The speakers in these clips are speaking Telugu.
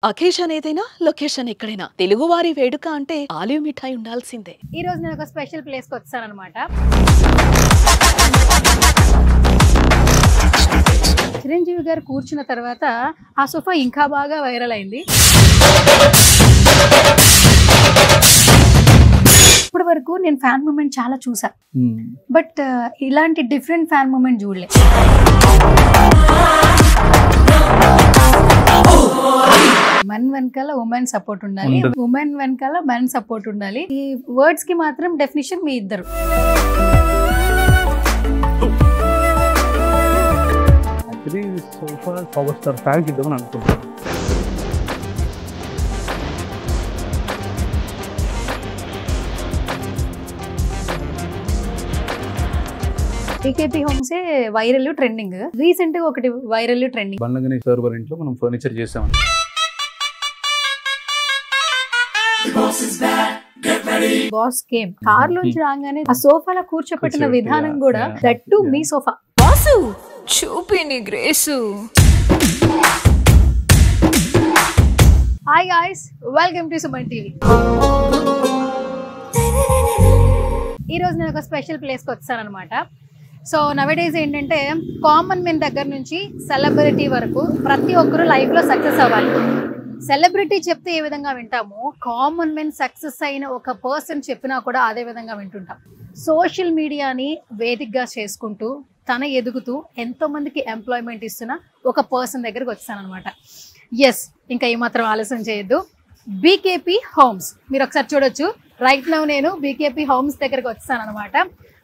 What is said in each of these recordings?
అకేషన్ ఏదైనా లొకేషన్ ఎక్కడైనా తెలుగువారి వేడుక అంటే ఆలివ్ మిఠాయి ఉండాల్సిందే. ఈ రోజు నేను ఒక స్పెషల్ ప్లేస్ కి వచ్చానన్నమాట. చిరంజీవి గారు కూర్చున్న తర్వాత ఆ సోఫా ఇంకా బాగా వైరల్ అయింది. ఇప్పటి వరకు నేను ఫ్యాన్ మూమెంట్ చాలా చూసా, బట్ ఇలాంటి డిఫరెంట్ ఫ్యాన్ మూమెంట్ చూడలే. మెన్ వెనకాల ఉమెన్ సపోర్ట్ ఉండాలి, ఉమెన్ వెనకాల మెన్ సపోర్ట్ ఉండాలి. ఈ వర్డ్స్ కి మాత్రం డెఫినిషన్ మీ ఇద్దరు. సోఫా పవర్ స్టార్ ఫ్యాన్ ఇద్దామని అనుకుంటున్నాను. BKP homes viral trending. Recent గా ఒకటి viral trending. Bandla Ganesh server ఇంట్లో మనం ఫర్నిచర్ చేసామని. బాస్ కేమ్ కార్ లోంచి రాగానే ఆ సోఫాలో కూర్చోపెట్టిన విధానం కూడా దట్టు మీ సోఫా. బాసు చూపిని grace. Hi guys, welcome to Suman TV. ఈ రోజు నేను ఒక స్పెషల్ ప్లేస్ కి వచ్చానన్నమాట. సో నవేడేస్ ఏంటంటే కామన్ మెన్ దగ్గర నుంచి సెలబ్రిటీ వరకు ప్రతి ఒక్కరు లైఫ్ లో సక్సెస్ అవ్వాలి. సెలబ్రిటీ చెప్తే ఏ విధంగా వింటామో కామన్ మెన్ సక్సెస్ అయిన ఒక పర్సన్ చెప్పినా కూడా అదే విధంగా వింటుంటాం. సోషల్ మీడియాని వేదికగా చేసుకుంటూ తన ఎదుగుతూ ఎంతో మందికి ఎంప్లాయ్మెంట్ ఇస్తున్న ఒక పర్సన్ దగ్గరికి వచ్చానమాట. ఎస్, ఇంకా ఏమాత్రం ఆలస్యం చేయొద్దు. బీకేపీ హోమ్స్ మీరు ఒకసారి చూడొచ్చు. రైట్ నౌ నేను బీకేపీ హోమ్స్ దగ్గరికి వచ్చానమాట.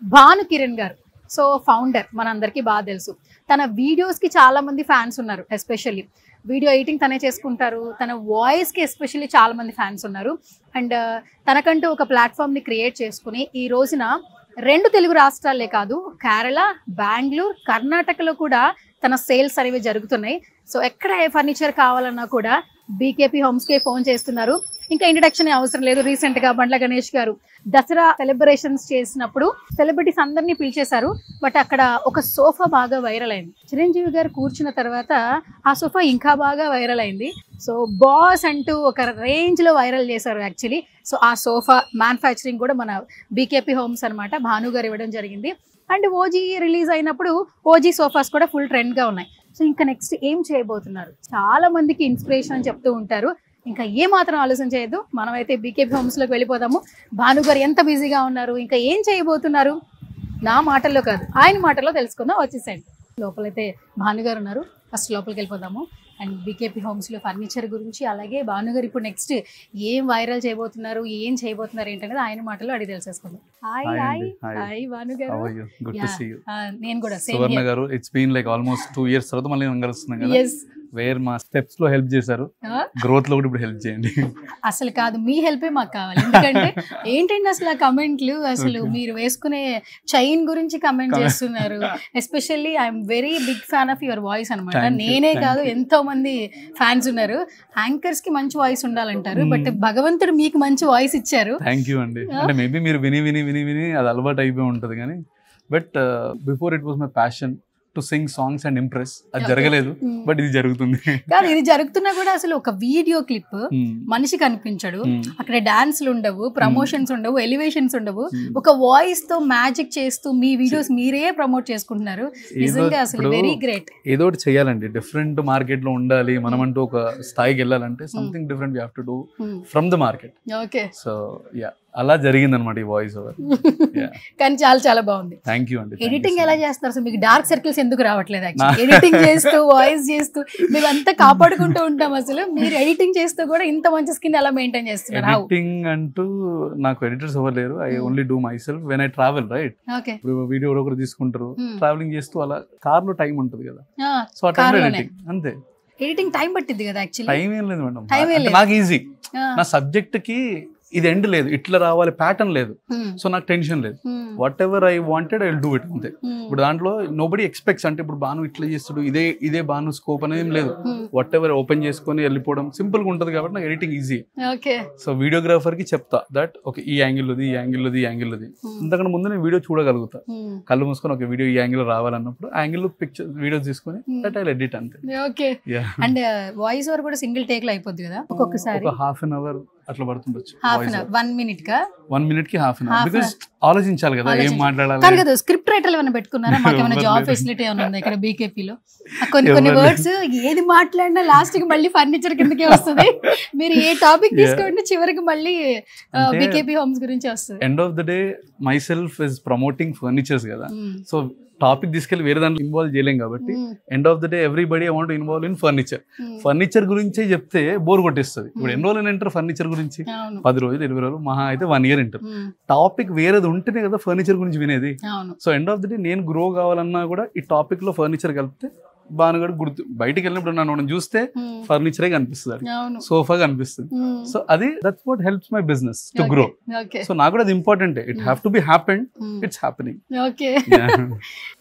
భాను కిరణ్ గారు, సో ఫౌండర్, మనందరికీ బాగా తెలుసు. తన వీడియోస్కి చాలా మంది ఫ్యాన్స్ ఉన్నారు. ఎస్పెషల్లీ వీడియో ఎడిటింగ్ తనే చేసుకుంటారు. తన వాయిస్కి ఎస్పెషల్లీ చాలా మంది ఫ్యాన్స్ ఉన్నారు. అండ్ తనకంటూ ఒక ప్లాట్ఫామ్ని క్రియేట్ చేసుకుని ఈ రోజున 2 తెలుగు రాష్ట్రాలే కాదు, కేరళ, బెంగళూరు, కర్ణాటకలో కూడా తన సేల్స్ అనేవి జరుగుతున్నాయి. సో ఎక్కడ ఏ ఫర్నిచర్ కావాలన్నా కూడా బీకేపీ హోమ్స్కే ఫోన్ చేస్తున్నారు. ఇంకా ఇంట్రడక్షన్ అవసరం లేదు. రీసెంట్ గా బండ్ల గణేష్ గారు దసరా సెలబ్రేషన్స్ చేసినప్పుడు సెలబ్రిటీస్ అందరినీ పిలిచేశారు. బట్ అక్కడ ఒక సోఫా బాగా వైరల్ అయింది. చిరంజీవి గారు కూర్చున్న తర్వాత ఆ సోఫా ఇంకా బాగా వైరల్ అయింది. సో బాస్ అంటూ ఒక రేంజ్ లో వైరల్ చేశారు యాక్చువల్లీ. సో ఆ సోఫా మ్యానుఫ్యాక్చరింగ్ కూడా మన బీకేపీ హోమ్స్ అనమాట భాను గారు ఇవ్వడం జరిగింది. అండ్ ఓజీ రిలీజ్ అయినప్పుడు ఓజీ సోఫాస్ కూడా ఫుల్ ట్రెండ్ గా ఉన్నాయి. సో ఇంకా నెక్స్ట్ ఏం చేయబోతున్నారు, చాలా మందికి ఇన్స్పిరేషన్ అని చెప్తూ ఉంటారు. ఇంకా ఏ మాత్రం ఆలోచన చేయొద్దు, మనమైతే బీకేపీ హోమ్స్లోకి వెళ్ళిపోదాము. భాను గారు ఎంత బిజీగా ఉన్నారు, ఇంకా ఏం చేయబోతున్నారు, నా మాటల్లో కాదు ఆయన మాటల్లో తెలుసుకుందాం. వచ్చేసండి. లోపలైతే భాను గారు ఉన్నారు. ఫస్ట్ లోపలికి వెళ్ళిపోదాము. అండ్ బీకేపీ హోమ్స్లో ఫర్నిచర్ గురించి, అలాగే భాను గారు ఇప్పుడు నెక్స్ట్ ఏం వైరల్ చేయబోతున్నారు, ఏం చేయబోతున్నారు ఏంటనేది ఆయన మాటల్లో అడిగి తెలిసేసుకుందాం. Hi hi hi Bhanu garu. నేను కూడా Suvarna garu, it's been like almost 2 years తర్వాత మళ్ళీ కలుస్తున్నాం కదా. వేర్ మా స్టెప్స్ లో హెల్ప్ చేశారు, గ్రోత్ లో కూడా ఇప్పుడు హెల్ప్ చేయండి. అసలు కాదు, మీ హెల్పే మాకు కావాలి. ఎందుకంటే ఏంటంటే అసలు ఆ కమెంట్లు, అసలు మీరు వేసుకునే చైన్ గురించి కమెంట్ చేస్తున్నారు. Especially I'm very big fan of your voice అనమాట. నేనే కాదు, ఎంతో మంది ఫ్యాన్స్ ఉన్నారు. యాంకర్స్ కి మంచి వాయిస్ ఉండాలంటారు, బట్ భగవంతుడు మీకు మంచి వాయిస్ ఇచ్చారు. థ్యాంక్ యూ అండి. అంటే మేబీ మీరు విని విని విని విని అది అలవాటు అయిపోయి ఉంటుంది కానీ, but before it was my passion to sing songs and impress. అది జరగలేదు, బట్ ఇది జరుగుతుంది. కాదు, ఇది జరుగుతున్నా కూడా అసలు ఒక వీడియో క్లిప్ మనిషి కనిపించడు, అక్కడ డాన్స్లు ఉండవు, ప్రమోషన్స్ ఉండవు, ఎలివేషన్స్ ఉండవు, ఒక వాయిస్ తో మ్యాజిక్ చేస్తూ మీ వీడియోస్ మీరే ప్రమోట్ చేసుకుంటున్నారు. నిజంగా అసలు వెరీ గ్రేట్. ఏదో ఒకటి చేయాలండి, డిఫరెంట్ మార్కెట్ లో ఉండాలి. మనం అంటూ ఒక స్థాయికి వెళ్ళాలంటే something different we have to do from the market. Okay, so yeah, అలా జరిగింది అనమాట ఈ వాయిస్ ఓవర్. కానీ చాలా చాలా బాగుంది. థ్యాంక్ యూ అండి. ఎడిటింగ్ ఎలా చేస్తారు అసలు? మీకు డార్క్ సర్కిల్స్ ఎందుకు రావట్లేదు? ఎడిటింగ్ చేస్తూ వాయిస్ చేస్తూ మేము అంతా కాపాడుకుంటూ ఉంటాం. అసలు మీరు ఎడిటింగ్ చేస్తూ కూడా ఇంత మంచి స్కిన్ ఎలా మెయింటైన్ చేస్తున్నారు? ఎడిటింగ్ అంటూ నాకు ఎడిటర్స్ ఎవరు లేరు. I only do my self when I travel. Right, ఇప్పుడు వీడియో ఒకరు తీసుకుంటారు, ట్రావెలింగ్ చేస్తూ అలా కార్ లో టైం ఉంటుంది కదా, సో ఆ టైంలో ఎడిటింగ్ అంతే. ఎడిటింగ్ టైం పట్టింది కదా యాక్చువల్లీ? టైం ఏం లేదు మేడం, నాకు ఈజీ. నా సబ్జెక్ట్ కి ఇది ఎండ్ లేదు, ఇట్లా రావాలి ప్యాటర్న్ లేదు. సో నాకు టెన్షన్ లేదు. What ever I wanted I will do it అంతే. ఇప్పుడు దాంట్లో నోబడి ఎక్స్పెక్ట్స్ అంటే ఇప్పుడు బాను ఇట్లా చేస్తాడు, ఇదే బాను స్కోప్ అనేది ఏం లేదు. వాట్ ఎవర్ ఓపెన్ చేసుకొని వెళ్ళిపోవడం సింపుల్ గా ఉంటది కాబట్టి నాకు ఎడిటింగ్ ఈజీ. సో వీడియోగ్రాఫర్ కి చెప్తా దట్ ఓకే ఈ యాంగిల్ ఉంది, ఈ యాంగిల్ ఉంది, ఈ యాంగిల్ ఉంది. ఇంతకంటే ముందు నేను వీడియో చూడగలుగుతా, కళ్ళు మూసుకొని ఒక వీడియో ఈ యాంగిల్ రావాలన్నప్పుడు ఆ యాంగిల్ పిక్చర్ వీడియోస్ తీసుకొని దట్ ఐ ఎడిట్ అంతే. ఓకే. అండ్ వాయిస్ ఓవర్ కూడా సింగిల్ టేక్ లో అయిపోద్ది కదా ఒక్కొక్కసారి? ఒక హాఫ్ అన్ అవర్ అట్లా పడుతుండొచ్చు. 1 minute కా? 1 minute కి హాఫ్ అన్ అవర్. బికాస్ ఆలోచించాలి కదా ఏం మాట్లాడాలి. కానీ కదా స్క్రిప్ట్ రైటర్ ఏమైనా పెట్టుకున్నారా? మాకు ఏమైనా జాబ్ ఫెసిలిటీ ఏమైనా ఉందా ఇక్కడ బీకేపీలో? కొన్ని వర్డ్స్ ఏది మాట్లాడినా లాస్ట్ కి మళ్ళీ ఫర్నిచర్ కిందకే వస్తుంది. మీరు ఏ టాపిక్ తీసుకోండి చివరికి మళ్ళీ బీకేపీ హోమ్స్ గురించి వస్తుంది. End of the day my self is promoting furnitures కదా. సో టాపిక్ తీసుకెళ్ళి వేరే దాంట్లో ఇన్వాల్వ్ చేయలేం కాబట్టి end of the day everybody I want to involve in furniture. Furniture గురించి చెప్తే బోర్ కొట్టేస్తుంది. ఇప్పుడు ఎన్ని రోజులు అంటారు ఫర్నిచర్ గురించి? 10 రోజులు 20 రోజులు, మహా అయితే 1 year అంటారు. టాపిక్ వేరేది ఉంటేనే కదా ఫర్నిచర్ గురించి వినేది. So end of the day నేను గ్రో కావాలన్నా కూడా ఈ టాపిక్ లో ఫర్నిచర్ కలిపితే బాగా గుర్తు. బయటికి వెళ్ళినప్పుడు నన్ను చూస్తే ఫర్నిచరే కనిపిస్తుంది, సోఫా కనిపిస్తుంది. సో అది that's what helps my business to grow. So నాకు కూడా అది important. It have to be happened, it's happening. Okay.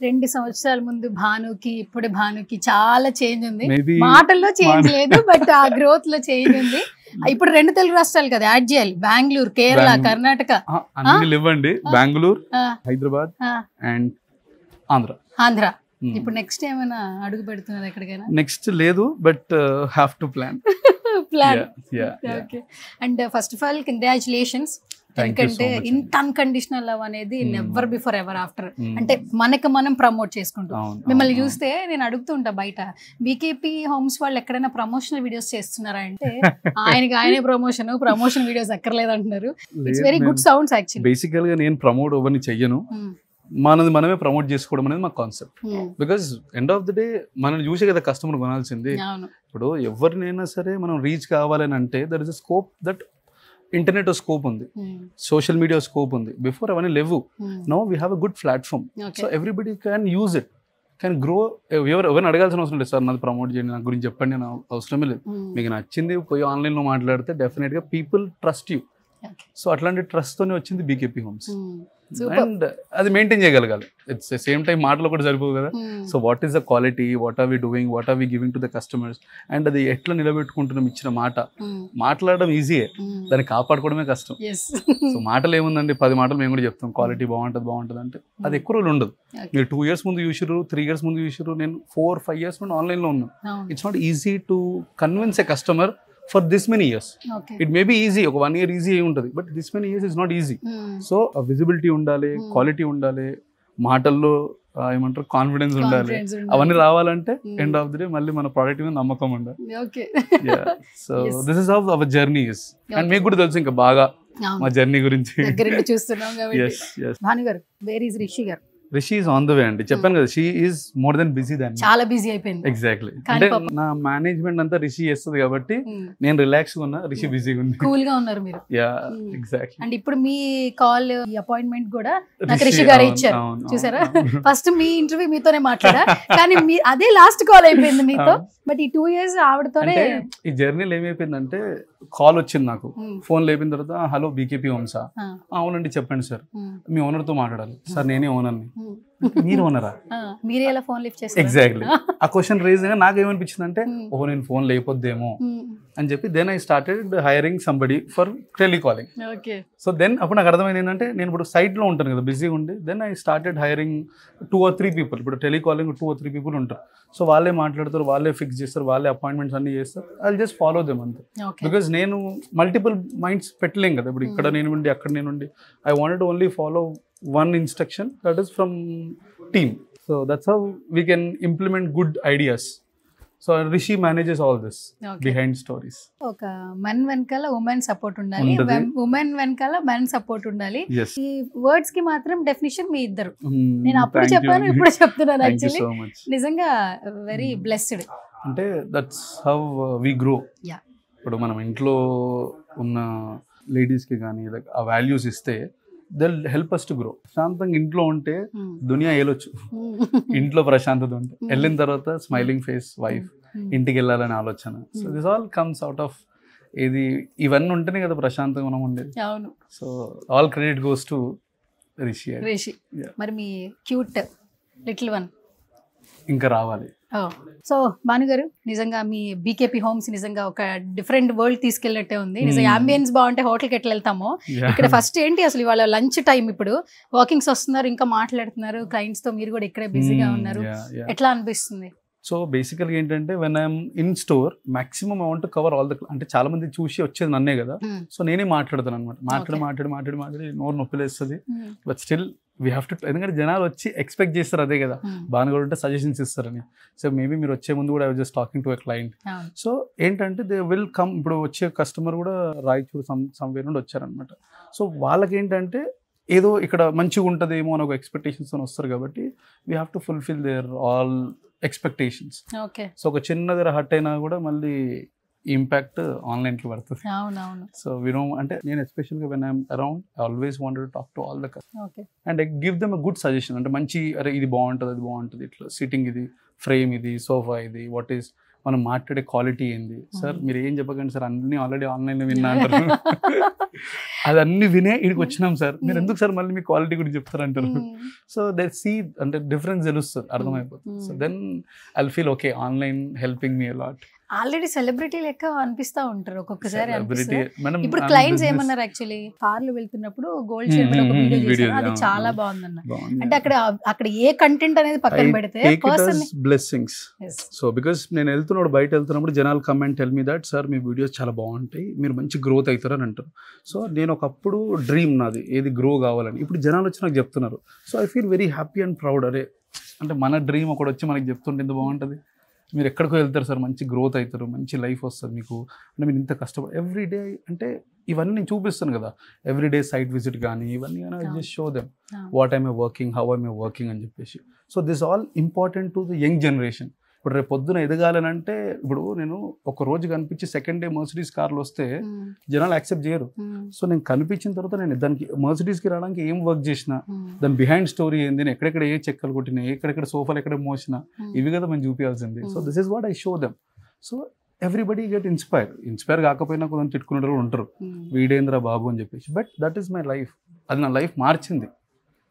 2 సంవత్సరాల ముందు భానుకి ఇప్పుడు భానుకి చాలా చేంజ్ ఉంది. మాటల్లో చేంజ్ లేదు బట్ ఆ గ్రోత్ లో చేంజ్ ఉంది. ఇప్పుడు 2 తెలుగు రాష్ట్రాలు కదా యాడ్ చేయాలి, బెంగళూరు, కేరళ, కర్ణాటక అన్ని ఇవ్వండి. బెంగళూరు, హైదరాబాద్ అండ్ ఆంధ్ర. ఇప్పుడు నెక్స్ట్ ఏమైనా అడుగు పెడుతున్నారు ఎక్కడికైనా? నెక్స్ట్ లేదు but have to plan. Okay. And first of all congratulations. ఎందుకంటే ఇంత అన్కండిషనల్ లవ్ అనేది నెవర్ బిఫోర్ ఎవర్ ఆఫ్టర్. అంటే మనకి మనం ప్రమోట్ చేసుకుంటాం. మిమ్మల్ని చూస్తే నేను అడుగుతుంటా బయట బీకేపీ హోమ్స్ వాళ్ళు ఎక్కడైనా ప్రమోషనల్ వీడియోస్ చేస్తున్నారా అంటే ఆయనే ప్రమోషన్ వీడియోస్ ఎక్కర్లేదు అంటున్నారు. It's very good sounds actually. బేసికల్ గా నేను ప్రమోట్ ఎవరిని చెయ్యను, మనది మనమే ప్రమోట్ చేసుకోవడం అనేది మా concept. Because end of the day మనం చూసే కదా కస్టమర్ కొనాల్సింది. ఇప్పుడు ఎవరినైనా సరే మనం రీచ్ కావాలని అంటే that is a scope, that internet scope ఉంది, సోషల్ మీడియా స్కోప్ ఉంది. బిఫోర్ అవన్నీ లేవు. Now we have a good platform. So everybody can use it, can grow. ఎవరిని అడగాల్సిన అవసరం లేదు, సార్ నాది ప్రమోట్ చేయండి, నా గురించి చెప్పండి, నేను అవసరమే లేదు. మీకు నచ్చింది పోయి ఆన్లైన్లో మాట్లాడితే డెఫినెట్గా పీపుల్ ట్రస్ట్ యూ. సో అట్లాంటి ట్రస్ట్ తోనే వచ్చింది బీకేపీ హోమ్స్. అండ్ అది మెయింటైన్ చేయగలగాలి. ఇట్స్ సేమ్ టైం మాటలు కూడా సరిపోవు కదా. So what is the quality, what are we doing, what are we giving to the customers, and అది ఎట్లా నిలబెట్టుకుంటున్నాం ఇచ్చిన మాట. మాట్లాడడం ఈజీయే, దాన్ని కాపాడుకోవడమే కష్టం. సో మాటలు ఏముందండి, 10 మాటలు మేము కూడా చెప్తాం క్వాలిటీ బాగుంటుంది అంటే అది ఎక్కువ రోజులు ఉండదు. మీరు 2 years ముందు చూసిరు, 3 years ముందు చూసిరు, నేను 4-5 years నుండి ఆన్లైన్లో ఉన్నాను. It's not easy to convince a customer for this many years. It may be easy, ఒక 1 year easy అయి ఉంటుంది, but this many years is not easy. So visibility ఉండాలి, క్వాలిటీ ఉండాలి, మాటల్లో ఏమంటారు కాన్ఫిడెన్స్ ఉండాలి. అవన్నీ రావాలంటే ఎండ్ ఆఫ్ ది డే మళ్ళీ మన ప్రోడక్ట్ మీద నమ్మకం ఉండాలి. So this is how our journey is. And మీకు కూడా తెలుసు ఇంకా బాగా మా జర్నీ గురించి చూస్తున్నాం కాబట్టి. భాను గారు, వేర్ ఈస్ రిషి గారు? Rishi is on the way అండి. చెప్పాను కదా, she is more than busy దాన్ని, చాలా బిజీ అయిపోయింది. ఎగ్జాక్ట్లీ. అంటే నా మేనేజ్మెంట్ అంతా రిషి చేస్తుంది కాబట్టి నేను రిలాక్స్ గా ఉన్నా, రిషి బిజీగా ఉంది. కూల్ గా ఉన్నారు మీరు. Yeah exactly. అండ్ ఇప్పుడు మీ కాల్ అపాయింట్మెంట్ కూడా నాకు రిషి గారు ఇచ్చారు, చూసారా? ఫస్ట్ మీ ఇంటర్వ్యూ మీతోనే మాట్లాడా, కానీ అదే లాస్ట్ కాల్ అయిపోయింది మీతో. బట్ ఈ 2 years ఆవిడతోనే ఈ జర్నీలో ఏమైపోయిందంటే, కాల్ వచ్చింది నాకు, ఫోన్ లేపిన తర్వాత హలో బీకేపీ హోమ్సా? అవునండి చెప్పండి సార్, మీ ఓనర్ తో మాట్లాడాలి. సార్ నేనే ఓనర్ని. మీరు ఓనరా? మీరే ఎలా ఫోన్ లిఫ్ట్ చేస్తారు? ఎగ్జాక్ట్లీ. ఆ క్వశ్చన్ రేజ్ గా నాకు ఏమనిపించింది అంటే, ఓహో నేను ఫోన్ లేకపోద్దేమో అని చెప్పి then I started hiring somebody for telecalling. So then అప్పుడు నాకు అర్థమైంది ఏంటంటే, నేను ఇప్పుడు సైట్ లో ఉంటాను కదా బిజీగా ఉండి, then I started hiring 2 or 3 people. ఇప్పుడు టెలికాలింగ్ 2 or 3 people ఉంటారు. సో వాళ్ళే మాట్లాడతారు, వాళ్ళే ఫిక్స్ చేస్తారు, వాళ్ళే అపాయింట్మెంట్స్ అన్ని చేస్తారు. ఐ జస్ట్ ఫాలో దెమ్ అంతే. బికాస్ నేను మల్టిపుల్ మైండ్స్ పెట్టలేం కదా. ఇప్పుడు ఇక్కడ నేను ఉండి అక్కడ నేను ఉండి, I wanted only follow one instruction, that is from team. So that's how we can implement good ideas. So Rishi manages all this behind stories. ఒక మెన్ వెనకాల ఉమెన్ సపోర్ట్ ఉండాలి, ఉమెన్ వెనకాల మెన్ సపోర్ట్ ఉండాలి. ఈ వర్డ్స్ కి మాత్రం డెఫినిషన్ మీ ఇద్దరు. నేను అప్పుడు చెప్పాను, ఇప్పుడు చెప్తున్నాను. యాక్చువల్లీ నిజంగా వెరీ బ్లెస్డ్. అంటే దట్స్ హౌ వి గ్రో. ఇప్పుడు మనం ఇంట్లో ఉన్న లేడీస్ కి కానీ ఆ వాల్యూస్ ఇస్తే they'll help us to grow. ప్రశాంతంగా ఇంట్లో ఉంటే దునియా ఏలొచ్చు. ఇంట్లో ప్రశాంతత ఉంటే వెళ్ళిన తర్వాత స్మైలింగ్ ఫేస్ వైఫ్, ఇంటికి వెళ్ళాలని ఆలోచన. So this all comes out of ఇది ఇవన్నీ ఉంటేనే కదా ప్రశాంతంగా మనం ఉండేది. అవును. So all credit goes to Rishi. Yeah. మరి మీ క్యూట్ లిటిల్ వన్ ఇంకా రావాలి. సో భాను గారు, నిజంగా మీ బీకేపీ హోమ్స్ నిజంగా ఒక డిఫరెంట్ వరల్డ్ తీసుకెళ్ళినట్టే ఉంది. నిజంగా అంబియన్స్ బాగుంటే హోటల్కి ఎట్లా వెళ్తామో, ఇక్కడ ఫస్ట్ ఏంటి అసలు ఇవాళ లంచ్ టైం, ఇప్పుడు వాకింగ్స్ వస్తున్నారు, ఇంకా మాట్లాడుతున్నారు క్లయింట్స్ తో, మీరు కూడా ఇక్కడే బిజీగా ఉన్నారు. ఎట్లా అనిపిస్తుంది? సో బేసికల్గా ఏంటంటే when I'm in store maximum I want to cover all the, అంటే చాలా మంది చూసి వచ్చేది నన్నే కదా, సో నేనే మాట్లాడతాను అనమాట. మాట్లాడి నోరు నొప్పిలేస్తుంది. But still we have to, ఎందుకంటే జనాలు వచ్చి ఎక్స్పెక్ట్ చేస్తారు అదే కదా, బాగా ఉంటే సజెషన్స్ ఇస్తారని. సో మేబీ మీరు వచ్చే ముందు కూడా I was just talking to a client. So ఏంటంటే దే విల్ కమ్, ఇప్పుడు వచ్చే కస్టమర్ కూడా రాయచూరు సమ్వేర్ నుండి వచ్చారనమాట. సో వాళ్ళకి ఏంటంటే ఏదో ఇక్కడ మంచిగా ఉంటుందేమో అని ఒక ఎక్స్పెక్టేషన్స్ వస్తారు కాబట్టి we have to fulfil there all expectations. So ఒక చిన్న దగ్గర హట్ అయినా కూడా మళ్ళీ ఇంపాక్ట్ ఆన్లైన్కి పడుతుంది. సో అంటే నేను ఎస్పెషల్గా when I'm around I always wanted to talk to all the customers and I give them a good suggestion. అంటే మంచి, అరే ఇది బాగుంటుంది, అది బాగుంటుంది, ఇట్లా సిట్టింగ్ ఇది, ఫ్రేమ్ ఇది, సోఫా ఇది, వాట్ ఈస్ మనం మాట్లాడే క్వాలిటీ ఏంది. సార్ మీరు ఏం చెప్పకండి సార్, అన్ని ఆల్రెడీ ఆన్లైన్లో విన్నా అంటారు. అది అన్ని వినే ఇక్కడికి వచ్చినాం సార్, మీరు ఎందుకు సార్ మళ్ళీ మీ క్వాలిటీ గురించి చెప్తారంటారు. సో దే సీ, అంటే డిఫరెన్స్ తెలుస్తుంది, అర్థమైపోతుంది. So then I feel okay, online helping me a lot. Already celebrity లెక్క అనిపిస్తా ఉంటారు ఒక్కొక్కసారి. ఇప్పుడు క్లయింట్స్ ఏమన్నారు, యాక్చువల్లీ కార్లు వెళ్తున్నప్పుడు గోల్డ్ చైన్ వీడియో చేశారు, అది చాలా బాగుందన్న. అంటే అక్కడ ఏ కంటెంట్ అనేది పక్కన పెడితే పర్సన్ బ్లెస్సింగ్స్. సో బికాస్ నేను బయట వెళ్తున్నప్పుడు జనాలు come and tell me that sir me videos చాలా బాగుంటాయి, మీరు మంచి గ్రోత్ అవుతారు అని అంటారు. సో నేను ఒకప్పుడు డ్రీమ్ నాది ఏది గ్రో కావాలని, ఇప్పుడు జనాలు వచ్చి నాకు చెప్తున్నారు. So I feel very happy and proud. అరే అంటే మన డ్రీమ్ ఒకటి వచ్చి మనకి చెప్తుంటే ఎంత బాగుంటుంది. మీరు ఎక్కడికో వెళ్తారు సార్, మంచి గ్రోత్ అవుతారు, మంచి లైఫ్ వస్తుంది మీకు, అంటే మీరు ఇంత కష్టపడి ఎవ్రీడే, అంటే ఇవన్నీ నేను చూపిస్తాను కదా, ఎవ్రీడే సైట్ విజిట్ కానీ ఇవన్నీ కానీ I just show them what I'm a working, how I'm a working అని చెప్పేసి. So this all important to the young generation. ఇప్పుడు రేపు పొద్దున ఎదగాలని అంటే, ఇప్పుడు నేను ఒక రోజు కనిపించి సెకండ్ డే మర్సిడీస్ కార్లు వస్తే జనాలు యాక్సెప్ట్ చేయరు. సో నేను కనిపించిన తర్వాత నేను దానికి మర్సిడీస్కి రావడానికి ఏం వర్క్ చేసిన, దాని బిహైండ్ స్టోరీ ఏంది, నేను ఎక్కడెక్కడ ఏ చెక్కలు కొట్టినా, ఎక్కడెక్కడ సోఫాలు ఎక్కడ మోసిన, ఇవి కదా మనం చూపించాల్సింది. So this is what I show them. So everybody get inspire కాకపోయినా కొంచెం తిట్టుకునే వాళ్ళు ఉంటారు, వీడేంద్ర బాబు అని చెప్పేసి. But that is my life, అది నా లైఫ్ మార్చింది.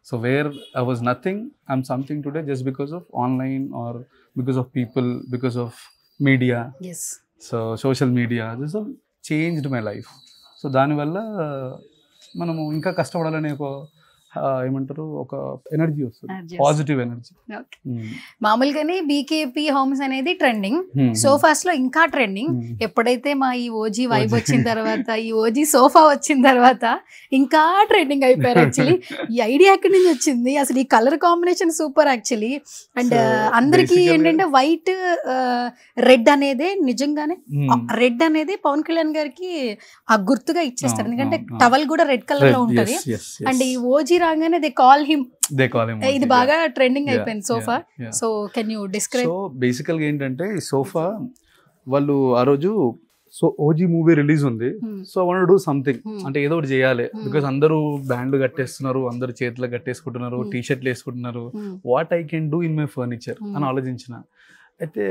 So where I was nothing, I'm something today just because of online or because of people, because of media. Yes. So social media, this all changed my life. So దాని వల్ల మనము ఇంకా కష్టపడాలనే ఒక ఏమంటారు, ఒక ఎనర్జీ వస్తుంది, పాజిటివ్ ఎనర్జీ. మామూలుగానే బీకేపీ హోమ్స్ అనేది ట్రెండింగ్, సోఫాస్ లో ఇంకా ట్రెండింగ్. ఎప్పుడైతే మా ఈ ఓజీ వైబ్ వచ్చిన తర్వాత, ఈ ఓజీ సోఫా వచ్చిన తర్వాత ఇంకా ట్రెండింగ్ అయిపోయారు. యాక్చువల్లీ ఈ ఐడియా ఎక్కడి నుంచి వచ్చింది అసలు? ఈ colour combination super actually. And అందరికి ఏంటంటే వైట్ రెడ్ అనేది, నిజంగానే రెడ్ అనేది పవన్ కళ్యాణ్ గారికి ఆ గుర్తుగా ఇచ్చేస్తారు, ఎందుకంటే టవల్ కూడా రెడ్ కలర్ లో ఉంటది. అండ్ ఈ ఓజీ రాగానే దే కాల్ హిమ్. ఇది బాగా ట్రెండింగ్ అయిపోయింది sofa. So can you describe? So బేసికల్ గా ఏంటంటే ఈ సోఫా వాళ్ళు ఆ రోజు, సో ఓజీ మూవీ రిలీజ్ ఉంది, so I want to do something, అంటే ఏదో ఒకటి చేయాలి. బికాస్ అందరూ బ్యాండ్లు కట్టేస్తున్నారు, అందరు చేతులకు కట్టేసుకుంటున్నారు, టీ షర్ట్లు వేసుకుంటున్నారు, what I can do in my furniture అని ఆలోచించిన. అయితే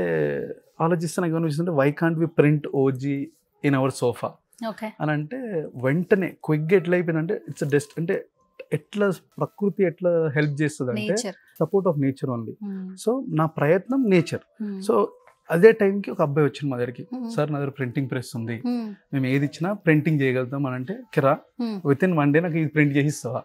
ఆలోచిస్తే నాకు ఏమనిపిస్తుంటే, why can't we print OG in our sofa అని. అంటే వెంటనే క్విక్గా ఎట్లా అయిపోయిందంటే, ఇట్స్ డెస్ట్, అంటే ఎట్లా ప్రకృతి ఎట్లా హెల్ప్ చేస్తుంది అంటే support of nature only. So నా ప్రయత్నం నేచర్. సో అదే టైంకి ఒక అబ్బాయి వచ్చింది మా దగ్గరికి, సార్ నా దగ్గర ప్రింటింగ్ ప్రెస్ ఉంది, మేము ఏది ఇచ్చినా ప్రింటింగ్ చేయగలుగుతాం అని. అంటే కిరా విత్ ఇన్ 1 day నాకు ఇది ప్రింట్ చేసి ఇస్తావా?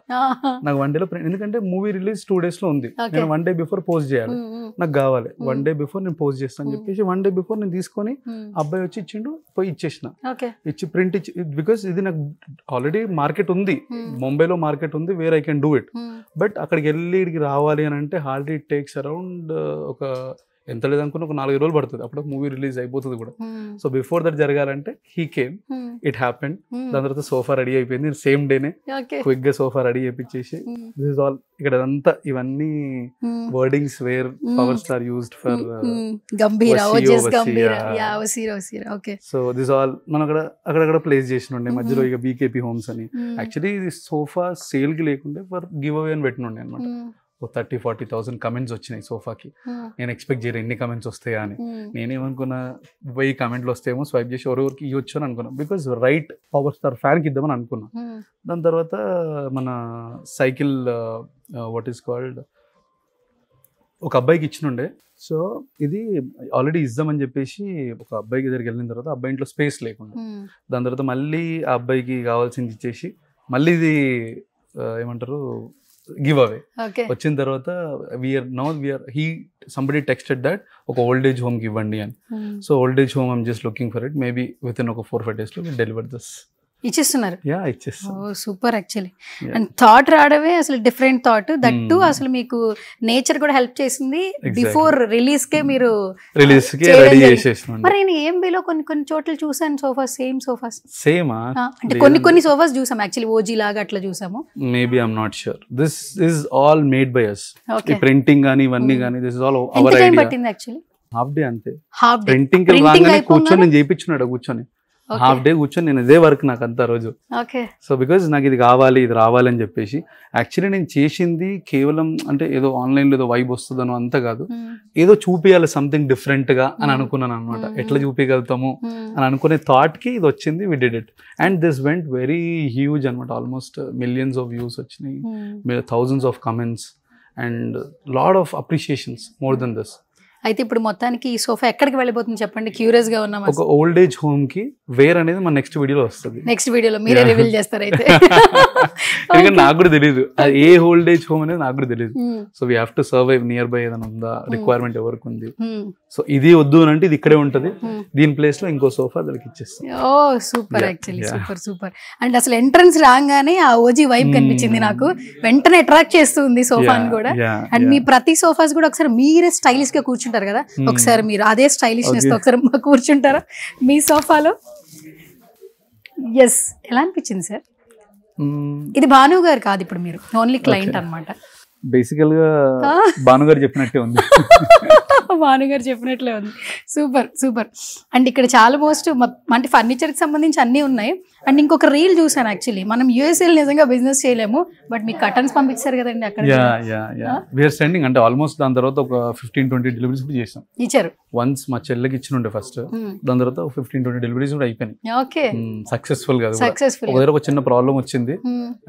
నాకు 1 day లో ప్రింట్, ఎందుకంటే మూవీ రిలీజ్ 2 days లో ఉంది, నేను 1 day బిఫోర్ పోస్ట్ చేయాలి, నాకు కావాలి 1 day బిఫోర్ నేను పోస్ట్ చేస్తాను అని చెప్పేసి 1 day బిఫోర్ నేను తీసుకొని అబ్బాయి వచ్చి ఇచ్చిండు, పోయి ఇచ్చేసిన, ఇచ్చి ప్రింట్ ఇచ్చి. బికాస్ ఇది నాకు ఆల్రెడీ మార్కెట్ ఉంది, ముంబైలో మార్కెట్ ఉంది, where I can do it. But అక్కడికి వెళ్ళి ఇక్కడికి రావాలి అని అంటే హార్డ్లీ ఇట్ టేక్స్ అరౌండ్ ఒక ఎంత లేదనుకున్న ఒక 4 రోజులు పడుతుంది, అప్పుడు మూవీ రిలీజ్ అయిపోతుంది కూడా. సో బిఫోర్ దట్ జరగాలంటే హీ కేమ్, ఇట్ హ్యాపెండ్. దాని తర్వాత సోఫా రెడీ అయిపోయింది, సేమ్ డేనే క్విక్ గా సోఫా రెడీ చేయించేసి. This is all. ఇక్కడ అంతా ఇవన్నీ wordings where power star used for Gambheera. So this all మనం అక్కడక్కడ ప్లేస్ చేసినుండే మధ్యలో ఇక బీకేపీ హోమ్స్ అని. యాక్చువల్లీ ఇది సోఫా సేల్ కి లేకుంటే ఫర్ గివ్ అవే అని పెట్టినుండే అనమాట. 30,000-40,000 కమెంట్స్ వచ్చినాయి సోఫాకి. నేను ఎక్స్పెక్ట్ చేయను ఎన్ని కమెంట్స్ వస్తాయా అని. నేనేమనుకున్నా 1000 కమెంట్లు వస్తేమో స్వైప్ చేసి ఎవరికి ఇవ్వచ్చు అని అనుకున్నాను. బికాజ్ రైట్ పవర్ స్టార్ ఫ్యాన్కి ఇద్దామని అనుకున్నాను. దాని తర్వాత మన సైకిల్ వాట్ ఈస్ కాల్డ్ ఒక అబ్బాయికి ఇచ్చినుండే. సో ఇది ఆల్రెడీ ఇద్దామని చెప్పేసి ఒక అబ్బాయికి దగ్గరికి వెళ్ళిన తర్వాత అబ్బాయి ఇంట్లో స్పేస్ లేకుండా, దాని తర్వాత మళ్ళీ ఆ అబ్బాయికి కావాల్సింది ఇచ్చేసి మళ్ళీ ఇది ఏమంటారు గివ్ అవే వచ్చిన తర్వాత సంబడి టెక్స్టెడ్ దట్ ఒక ఓల్డ్ ఏజ్ హోమ్కి ఇవ్వండి అని. So old age home I'm just looking for it. Maybe with in ఒక 4-5 days డెలివర్ దిస్. ఇచ్చేస్తున్నారు. ఇచ్చేస్తాను. Super actually. అండ్ థాట్ రావడమే అసలు డిఫరెంట్ థాట్. దట్టు అసలు మీకు నేచర్ కూడా హెల్ప్ చేసింది. బిఫోర్ రిలీజ్ కే మీరు రిలీజ్ కి రెడీ చేసేసాను. మరి నేను ఏఎంబీలో కొన్ని చోట్ల చూసాను సోఫాస్, సేమ్ అంటే కొన్ని సోఫాస్ చూసాం యాక్చువల్లీ ఓజీ లాగా అట్లా చూసాము. Maybe I'm not sure. This is all made by us. ఈ ప్రింటింగ్ గానీ ఇవన్నీ గానీ this is all our idea. పట్టింది యాక్చువల్లీ హాఫ్ డే అంతే. ప్రింటింగ్ కి రాగానే కూర్చొని నేను చేయించున్నాడు. కూర్చొని హాఫ్ డే కూర్చొని నేను ఇదే వర్క్ నాకు అంత రోజు. సో బికాజ్ నాకు ఇది కావాలి ఇది రావాలి అని చెప్పేసి యాక్చువల్లీ నేను చేసింది కేవలం అంటే ఏదో ఆన్లైన్లో ఏదో వైబ్ వస్తుందనో అంత కాదు, ఏదో చూపించాలి సంథింగ్ డిఫరెంట్ గా అని అనుకున్నాను అనమాట. ఎట్లా చూపించగలుగుతాము అని అనుకునే థాట్ కి ఇది వచ్చింది. We did it and this went very huge అనమాట. ఆల్మోస్ట్ మిలియన్స్ ఆఫ్ వ్యూస్ వచ్చినాయి, thousands of comments and lot of appreciations more than this. అయితే ఇప్పుడు మొత్తానికి ఈ సోఫా ఎక్కడికి వెళ్ళిపోతుంది చెప్పండి, క్యూరియస్ గా ఉన్నాం. ఒక ఓల్డ్ ఏజ్ హోమ్ కి వేర్ అనేది మన నెక్స్ట్ వీడియోలో వస్తుంది. నెక్స్ట్ వీడియోలో మీరే రివీల్ చేస్తారు అయితే. నాకు కూడా తెలియదు అది ఏ ఓల్డ్ ఏజ్ హోమ్ అనేది, నాకు కూడా తెలియదు. So we have to survive near by ఏదైనా ఉందా, రిక్వైర్మెంట్ ఎవరికి ఉంది. సో ఇది వద్దు అని అంటే ఇది ఇక్కడే ఉంటది, దీని ప్లేస్ లో ఇంకో సోఫా దానికి ఇచ్చేస్తాం. ఓ సూపర్ యాక్చువల్లీ, సూపర్. అండ్ అసలు ఎంట్రన్స్ రాగానే ఆ ఓజీ వైబ్ కనిపించింది నాకు, వెంటనే అట్రాక్ట్ చేస్తుంది సోఫాని కూడా. అండ్ మీ ప్రతి సోఫాస్ కూడా ఒకసారి మీరే స్టైలిష్ గా కూర్చుంటారు కదా, ఒకసారి మీరు అదే స్టైలిష్నెస్ తో ఒకసారి కూర్చుంటారా మీ సోఫాలో? ఎస్, ఎలా అనిపించింది సార్? ఇది భాను గారు కాదు, ఇప్పుడు మీరు ఓన్లీ క్లయింట్ అన్నమాట. బేసికల్ గా భానుగారు చెప్పినట్టే ఉంది. భానుగారు చెప్పినట్లే ఉంది. సూపర్. అండ్ ఇక్కడ చాలా మోస్ట్ అంటే ఫర్నిచర్ కి సంబంధించి అన్ని ఉన్నాయి. అండ్ ఇంకొక రీల్ చూసాను యాక్చువల్లీ, మనం యూఎస్ఏ నిజంగా బిజినెస్ చేయలేము, బట్ మీకు కర్టన్స్ పంపించారు కదండి అక్కడ. వీఆర్ సెండింగ్ అంటే ఆల్మోస్ట్ దాని తర్వాత ఒక 15-20 డెలివరీస్ కూడా చేసాం. ఇచ్చారు వన్స్ మా చెల్లెకి ఇచ్చినుండే ఫస్ట్, దాని తర్వాత 15-20 డెలివరీస్ కూడా అయిపోయినాయి. ఓకే, సక్సెస్ఫుల్ గా. ఒక దగ్గర ఒక చిన్న ప్రాబ్లం వచ్చింది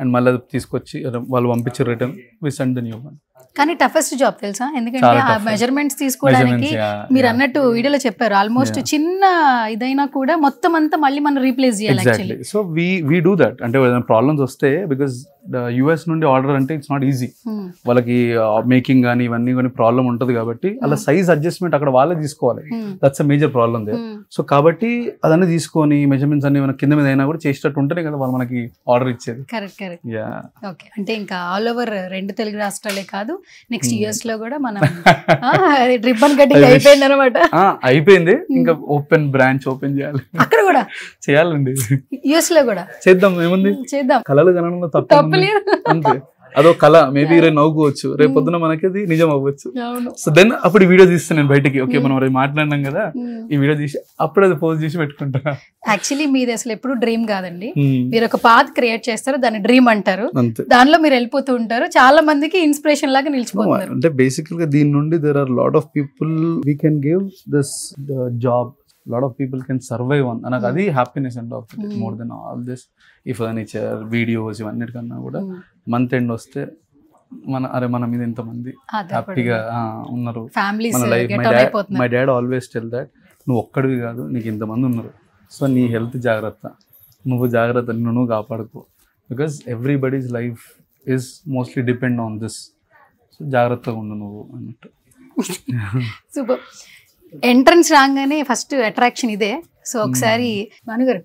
అండ్ మళ్ళీ అది తీసుకొచ్చి వాళ్ళు పంపించారు return, we send the new one. కానీ టఫెస్ట్ జాబ్ తెలుసా, ఎందుకంటే ఆ మెజర్మెంట్స్ తీసుకోవడానికి మీరు అన్నట్టు వీడియోలో చెప్పారు ఆల్మోస్ట్ చిన్న ఇదైనా కూడా మొత్తం అంతా మళ్ళీ మనం రీప్లేస్ చేయాలి actually. So we do that. అంటే ప్రాబ్లమ్స్ వస్తే బికాస్ యుఎస్ నుండి ఆర్డర్ అంటే ఇట్స్ నాట్ ఈజీ, వాళ్ళకి మేకింగ్ కానీ ఇవన్నీ కానీ ప్రాబ్లం ఉంటుంది కాబట్టి అలా సైజ్ అడ్జస్ట్మెంట్ అక్కడ వాళ్ళే తీసుకోవాలి. That's a major problem they. So కాబట్టి అదన్నీ తీసుకొని మెజర్మెంట్స్ అన్ని మన కింద మీద అయినా కూడా చేసేటట్టు ఉంటేనే కదా వాళ్ళు మనకి ఆర్డర్ ఇచ్చేది. కరెక్ట్. ఓకే, అంటే ఇంకా ఆల్ ఓవర్ 2 తెలుగు రాష్ట్రాలే కాదు, నెక్స్ట్ యుఎస్ లో కూడా మనం రిబ్బన్ కటింగ్ అయిపోయింది అనమాట. అయిపోయింది, ఇంకా ఓపెన్ బ్రాంచ్ ఓపెన్ చేయాలి అక్కడ కూడా, చేయాలండి యుఎస్ లో కూడా. చేద్దాం, ఏముంది చేద్దాం. కళలు కనడంలో తప్పలేదు అంతే, అదో కళ. మేబీ రేపు నవ్వుకోవచ్చు, రేపు పొద్దున మనకి అది నిజం అవ్వచ్చు. సో దెన్ అప్పుడు వీడియో తీస్తాను నేను బయటకి. ఓకే మనం మాట్లాడినాం కదా, ఈ వీడియో తీసి అప్పుడు అది పోస్ట్ చేసి పెట్టుకుంటా. యాక్చువల్లీ మీది అసలు ఎప్పుడు డ్రీమ్ కాదండి, మీరు ఒక పాత్ క్రియేట్ చేస్తారు, దాన్ని డ్రీమ్ అంటారు, దానిలో మీరు వెళ్ళిపోతూ ఉంటారు, చాలా మందికి ఇన్స్పిరేషన్ లాగా నిలిచిపోతారు. అంటే బేసికల్ గా దీని నుండి there are lot of people we can give this job, lot of people can survive on. నాకు అది happiness and of more than all this. ఈ ఫర్నిచర్ వీడియోస్ ఇవన్నిటికన్నా కూడా మంత్ ఎండ్ వస్తే మన మీద ఇంతమంది హ్యాపీగా ఉన్నారు, మన life. My dad always tell that నువ్వు ఒక్కడివి కాదు, నీకు ఇంతమంది ఉన్నారు. సో నీ హెల్త్ జాగ్రత్త, నువ్వు జాగ్రత్త, నువ్వు కాపాడుకో, because everybody's life is mostly depend on this. So జాగ్రత్తగా ఉండు నువ్వు అన్నట్టు. సూపర్. ఎంట్రన్స్ రాగానే ఫస్ట్ అట్రాక్షన్ ఇదే. సో ఒకసారి భానుగారు,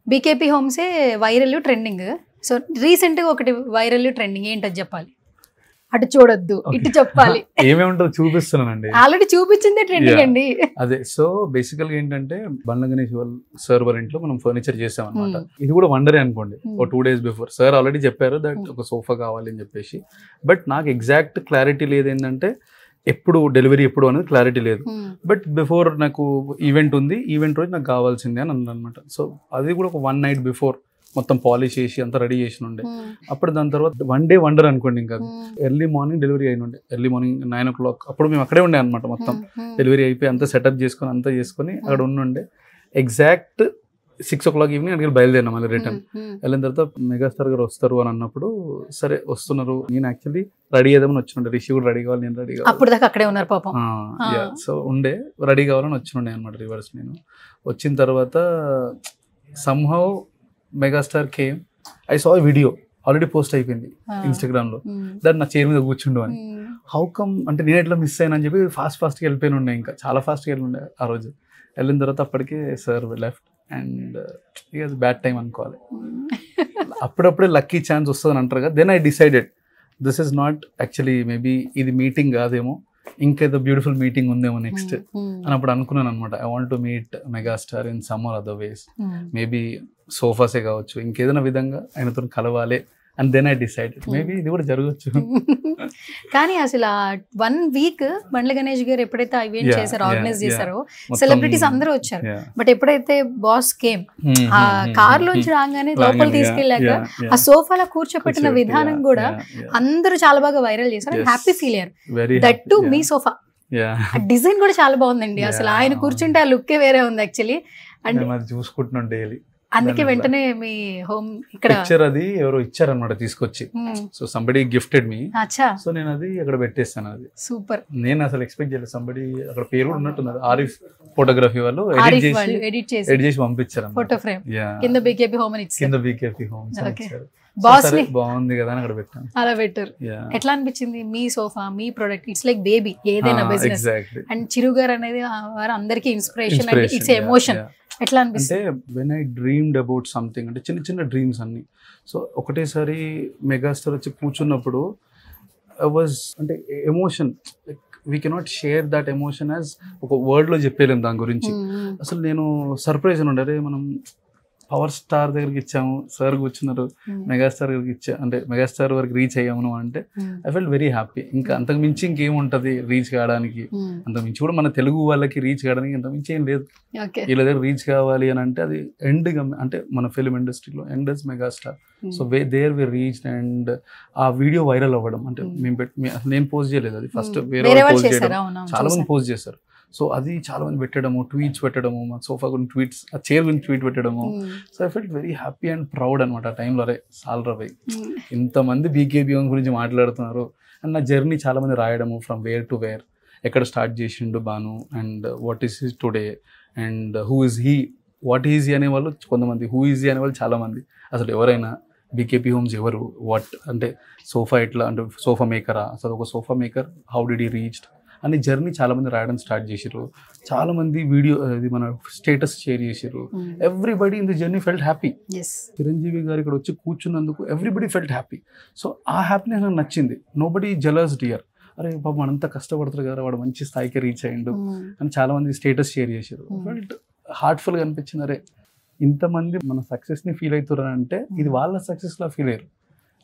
బీకేపీ హోమ్సే వైరల్ ట్రెండింగ్. సో రీసెంట్ గా ఒకటి వైరల్ ట్రెండింగ్ ఏంటది చెప్పాలి. అటు చూడొద్దు ఇటు చెప్పాలి, ఏమేముంటుందో చూపిస్తున్నానండి. ఆల్రెడీ చూపించిందే ట్రెండింగ్ అండి. అదే, సో బేసికల్ గా ఏంటంటే బండ్ల గణేష్ సర్వర్ ఇంట్లో మనం ఫర్నిచర్ చేసాం అనమాట. ఇది కూడా వండరే అనుకోండి. ఒక 2 days బిఫోర్ సార్ ఆల్రెడీ చెప్పారు దట్ ఒక సోఫా కావాలి అని చెప్పేసి. బట్ నాకు ఎగ్జాక్ట్ క్లారిటీ లేదు, ఏంటంటే ఎప్పుడు డెలివరీ ఎప్పుడు అనేది క్లారిటీ లేదు. బట్ బిఫోర్ నాకు ఈవెంట్ ఉంది, ఈవెంట్ రోజు నాకు కావాల్సిందే అని అన్నమాట. సో అది కూడా ఒక 1 night బిఫోర్ మొత్తం పాలిష్ చేసి అంతా రెడీ చేసి ఉండే. అప్పుడు దాని తర్వాత వన్ డే వండర్ అనుకోండి. ఇంకా ఎర్లీ మార్నింగ్ డెలివరీ అయిన ఉండే, ఎర్లీ మార్నింగ్ 9 o'clock. అప్పుడు మేము అక్కడే ఉండే అనమాట. మొత్తం డెలివరీ అయిపోయి అంతా సెటప్ చేసుకొని అంతా చేసుకొని అక్కడ ఉండే. ఎగ్జాక్ట్ 6 o'clock ఈవినింగ్ అక్కడికి బయలుదేరినా మళ్ళీ రిటర్న్. వెళ్ళిన తర్వాత మెగాస్టార్ గారు వస్తారు అని అన్నప్పుడు సరే వస్తున్నారు. నేను యాక్చువల్లీ రెడీ అయ్యామని వచ్చిండే, రిషి కూడా రెడీ కావాలి, నేను రెడీ కావాలి. అప్పుడు దాకా అక్కడే ఉన్నారు పాపం. సో ఉండే రెడీ కావాలని వచ్చిండే అనమాట రివర్స్. నేను వచ్చిన తర్వాత somehow megastar came. I saw video already post అయిపోయింది ఇన్స్టాగ్రామ్ లో, దాన్ని నా చైర్ మీద కూర్చుండు అని. హౌ కమ్ అంటే నేను ఎట్లా మిస్ అయ్యాను అని చెప్పి ఫాస్ట్గా వెళ్ళిపోయిన ఉండే, ఇంకా చాలా ఫాస్ట్గా వెళ్ళి ఆ రోజు. వెళ్ళిన తర్వాత అప్పటికే సార్ లెఫ్ట్ అండ్ ఇక అది బ్యాడ్ టైం అనుకోవాలి. అప్పుడప్పుడే లక్కీ ఛాన్స్ వస్తుందని అంటారు కదా. Then I decided this is not actually, maybe ఇది మీటింగ్ కాదేమో, ఇంకేదో బ్యూటిఫుల్ మీటింగ్ ఉందేమో నెక్స్ట్ అని అప్పుడు అనుకున్నాను అనమాట. I want to meet megastar in some or other ways, maybe సోఫాసే కావచ్చు, ఇంకేదైనా విధంగా ఆయనతో కలవాలి. And then I decided maybe ఇది కూడా జరగచ్చు. కానీ అసలు 1 week బండ్ల గణేష్ గారు ఎప్పుడైతే ఈవెంట్ చేశారో, ఆర్గనైజ్ చేశారో, సెలబ్రిటీస్ అందరూ వచ్చారు. బట్ ఎప్పుడైతే బాస్ కేమ్, ఆ కార్ లోంచి రాగానే లోపల తీసుకెళ్ళాక ఆ సోఫాలో కూర్చోపెట్టిన విధానం కూడా అందరూ చాలా బాగా వైరల్ చేశారు. హ్యాపీ ఫీల్ అయ్యారు. That to me sofa design కూడా చాలా బాగుందండి. అసలు ఆయన కూర్చుంటే ఆ లుక్కే వేరే ఉంది యాక్చువల్లీ. అండ్ చూసుకుంటున్నాం డైలీ, అందుకే వెంటనే మీ హోమ్ ఇక్కడ పిక్చర్ అది ఎవరో ఇచ్చారనమాట తీసుకొచ్చి. సో సంబడి గిఫ్టెడ్ మీ, సో నేను అది అక్కడ పెట్టేస్తాను. అది సూపర్. నేను అసలు ఎక్స్పెక్ట్ చేయలేదు. సంబడి అక్కడ పేరు కూడా ఉన్నట్టున్నారు, ఆరిఫ్ ఫోటోగ్రఫీ వాళ్ళు ఎడిట్ చేసి పంపించారు ఫోటో ఫ్రేమ్ కింద బీకేపీ హోమ్ అని ఇచ్చారు. కింద బీకేపీ హోమ్ బాస్ బాగుంది కదా అని అక్కడ పెట్టాను. అలా పెట్టారు. ఎట్లా అనిపించింది మీ సోఫా, మీ ప్రొడక్ట్? ఇట్స్ లైక్ బేబీ ఏదైనా బిజినెస్. అండ్ చిరు గారు అనేది వారు అందరికి ఇన్స్పిరేషన్ అండ్ ఇట్స్ ఎమోషన్. ఎట్లా అనిపిస్తుంది? అంటే when I dreamed about something, అంటే చిన్న చిన్న డ్రీమ్స్ అన్ని. సో ఒకటేసారి మెగాస్టార్ వచ్చి కూర్చున్నప్పుడు ఐ వాజ్ అంటే emotion, we cannot share that emotion as ఒక వర్డ్లో చెప్పలేము దాని గురించి. అసలు నేను సర్ప్రైజ్ అని ఉండే, మనం పవర్ స్టార్ దగ్గరికి ఇచ్చాము, సార్ కూర్చున్నారు, మెగాస్టార్ దగ్గరికి అంటే మెగాస్టార్ వరకు రీచ్ అయ్యాము అంటే ఐ ఫెల్ట్ వెరీ హ్యాపీ. ఇంకా అంతకు మించి ఇంకేముంటది రీచ్ కావడానికి? అంతకు మించి కూడా మన తెలుగు వాళ్ళకి రీచ్ కావడానికి ఇంతకు మించి ఏం లేదు. వీళ్ళ దగ్గర రీచ్ కావాలి అని అంటే అది ఎండ్, అంటే మన ఫిల్మ్ ఇండస్ట్రీలో end is megastar. So there we reach and ఆ వీడియో వైరల్ అవ్వడం, అంటే నేను పోస్ట్ చేయలేదు, అది ఫస్ట్ వేరే పోస్ట్ చేయడం, చాలా మంది పోస్ట్ చేశారు. సో అది చాలా మంది పెట్టడము, ట్వీట్స్ పెట్టడము, మా సోఫా గురించి ట్వీట్స్, ఆ చైర్ గురించి ట్వీట్ పెట్టడము. So I felt very happy and proud అనమాట ఆ టైంలో. అరే సాల్రవై ఇంతమంది బీకేబీ గురించి మాట్లాడుతున్నారు. అండ్ నా జర్నీ చాలా మంది రాయడము, ఫ్రమ్ వేర్ టు వేర్, ఎక్కడ స్టార్ట్ చేసిండు బాను, and what is his today, and who is he, what is he అనేవాళ్ళు కొంతమంది, హూ ఈజీ అనేవాళ్ళు చాలామంది. అసలు ఎవరైనా బీకేపీ హోమ్స్ ఎవరు, వాట్ అంటే సోఫా ఎట్లా, అంటే సోఫా మేకరా, అసలు ఒక sofa maker how did he reached అని జర్నీ చాలా మంది రాయడం స్టార్ట్ చేసారు. చాలా మంది వీడియో ఇది మన స్టేటస్ షేర్ చేసారు. Everybody in the journey felt happy. Chiranjeevi గారు ఇక్కడ వచ్చి కూర్చున్నందుకు ఎవ్రీబడి ఫెల్ట్ హ్యాపీ. సో ఆ హ్యాపీనెస్ నాకు నచ్చింది. నోబడి జెలస్ డియర్, అరే పాపం మనంతా కష్టపడతారు కదా, వాడు మంచి స్థాయికి రీచ్ అయ్యిండు అని చాలా మంది స్టేటస్ షేర్ చేశారు. ఫెల్ట్ హార్ట్ఫుల్గా అనిపించింది. అరే ఇంతమంది మన సక్సెస్ని ఫీల్ అవుతారు అంటే ఇది వాళ్ళ సక్సెస్లా ఫీల్ అయ్యారు.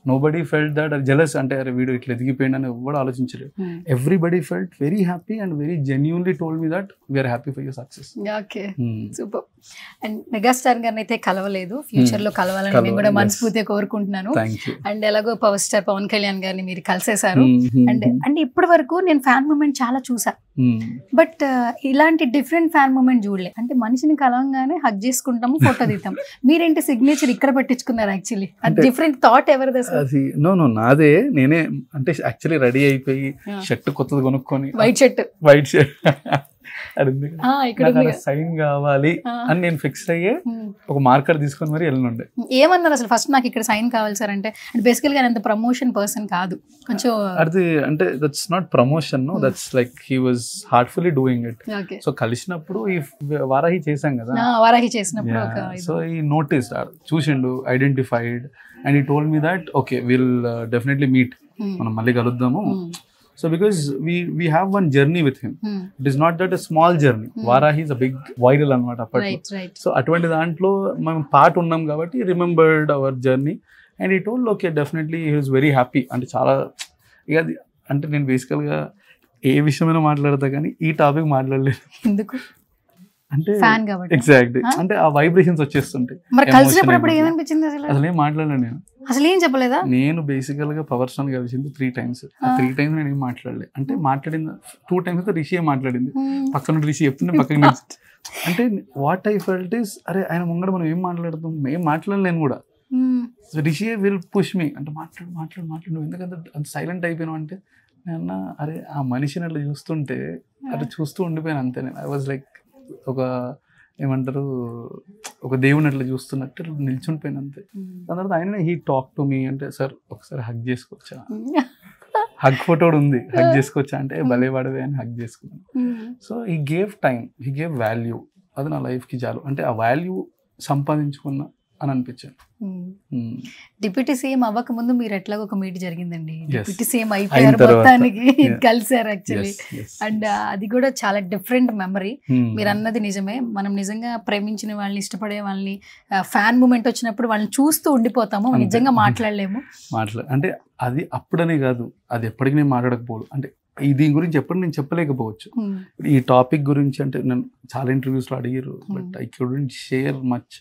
నోబడీ ఫెల్ట్ దట్ జెలస్, అంటే అరే వీడు ఇట్లా ఎదిగిపోయింది అని ఎవరు ఆలోచించలేదు. Everybody felt very happy and very genuinely told me that we are happy for your success. Okay, super. And megastar గారిని అయితే కలవలేదు, ఫ్యూచర్ లో కలవాలని నేను కూడా మనస్ఫూర్తిగా కోరుకుంటున్నాను. అండ్ ఎలాగో పవర్ స్టార్ పవన్ కళ్యాణ్ గారిని మీరు కలిసేశారు. అండ్ ఇప్పటి వరకు నేను ఫ్యాన్ మూమెంట్ చాలా చూసా, బట్ ఇలాంటి డిఫరెంట్ ఫ్యాన్ మూమెంట్ చూడలే. అంటే మనిషిని కలవంగానే హగ్ చేసుకుంటాము, ఫోటో తీద్దాం. మీరేంటి సిగ్నేచర్ ఇక్కడ పెట్టించుకున్నారు? యాక్చువల్లీ డిఫరెంట్ థాట్ ఎవరిది? అది నాదే, నేనే అంటే యాక్చువల్లీ రెడీ అయిపోయి షర్ట్ కొత్తది కొనుక్కొని, వైట్ షర్ట్ సైన్ కావాలి అని నేను ఫిక్స్ అయ్యే ఒక మార్కర్ తీసుకొని మరి వెళ్ళనుండే. ఏమన్నారు అసలు ఫస్ట్? నాకు ఇక్కడ సైన్ కావాలి సార్ అంటే బేసికల్ గా అంత ప్రమోషన్ పర్సన్ కాదు కొంచెం. అది అంటే that's not promotion, that's like he was heartfully doing it. So కలిసినప్పుడు ఈ వారాహి చేసాం కదా, వారాహి చేసినప్పుడు సో ఈ నోటీస్ చూసిండు, identified, and he told me that okay we'll definitely meet, మనం మళ్ళీ కలుద్దాము. So because we have one journey with him, it is not that a small journey. Varahi is a big viral అన్నమాట అప్పట్లో. So అటువంటి దాంట్లో మనం పార్ట్ ఉన్నాం కాబట్టి remembered our journey and he told okay definitely he was very happy. అంటే చాలా ఇక అది అంటే నేను బేసికల్గా ఏ విషయమైనా మాట్లాడతా కానీ ఈ టాపిక్ మాట్లాడలేదు. ఎందుకు అంటే ఫ్యాన్ కాబట్టి. ఎగ్జాక్ట్లీ అంటే ఆ వైబ్రేషన్స్ వచ్చేస్తుంటాయి. మరి కలిసినప్పుడు ఏమనిపించింది అసలు? అసలు ఏం మాట్లాడలేదు నేను. అసలు ఏం చెప్పలేదా? నేను బేసికల్ గా పవర్ స్టార్ కలిసింది 3 times. ఆ 3 times నేను ఏం మాట్లాడలేదు. అంటే మాట్లాడింది 2 times అయితే రిషి మాట్లాడింది. పక్కన రిషి చెప్తుంటే పక్కన అంటే వాట్ ఐ ఫెల్ట్ ఇస్ అరే ఆయన ముంగడ మనం ఏం మాట్లాడుతాం, ఏం మాట్లాడలేను కూడా. రిషి విల్ పుష్ మీ అంటే మాట్లాడు నువ్వు ఎందుకంటే అంత సైలెంట్ అయిపోయినావు అంటే నేను అరే ఆ మనిషిని అట్లా చూస్తుంటే అట్లా చూస్తూ ఉండిపోయాను అంతే. నేను ఐ వాజ్ లైక్ ఒక ఏమంటారు ఒక దేవుని అట్లా చూస్తున్నట్టు నిల్చుండిపోయాను అంతే. దాని తర్వాత ఆయన హీ టాక్ టు మీ అంటే సార్ ఒకసారి హగ్ చేసుకోవచ్చా, హగ్ ఫోటో ఉంది, హగ్ చేసుకోవచ్చా అంటే భలే వాడవే అని హగ్ చేసుకున్నాను. So he gave time, he gave value. అది నా లైఫ్కి చాలు. అంటే ఆ వాల్యూ సంపాదించుకున్నా అని అనిపించాను. డిప్యూటీ సీఎం అవ్వక ముందు మీరు ఎట్లాగో ఒక మీట్ జరిగిందండి. Yes. డిప్యూటీ సీఎం అయిపోయారు, మొత్తానికి కలిసారు యాక్చువల్లీ. అండ్ అది కూడా చాలా డిఫరెంట్ మెమరీ. మీరు అన్నది నిజమే. మనం నిజంగా ప్రేమించిన వాళ్ళని, ఇష్టపడే వాళ్ళని, ఫ్యాన్ మూమెంట్ వచ్చినప్పుడు వాళ్ళని చూస్తూ ఉండిపోతాము, నిజంగా మాట్లాడలేము. అంటే అది అప్పుడనే కాదు, అది ఎప్పటికీ నేను మాట్లాడకపోదు. అంటే దీని గురించి ఎప్పుడు నేను చెప్పలేకపోవచ్చు. ఈ టాపిక్ గురించి అంటే నేను చాలా ఇంటర్వ్యూస్లో అడిగారు, but I couldn't share much.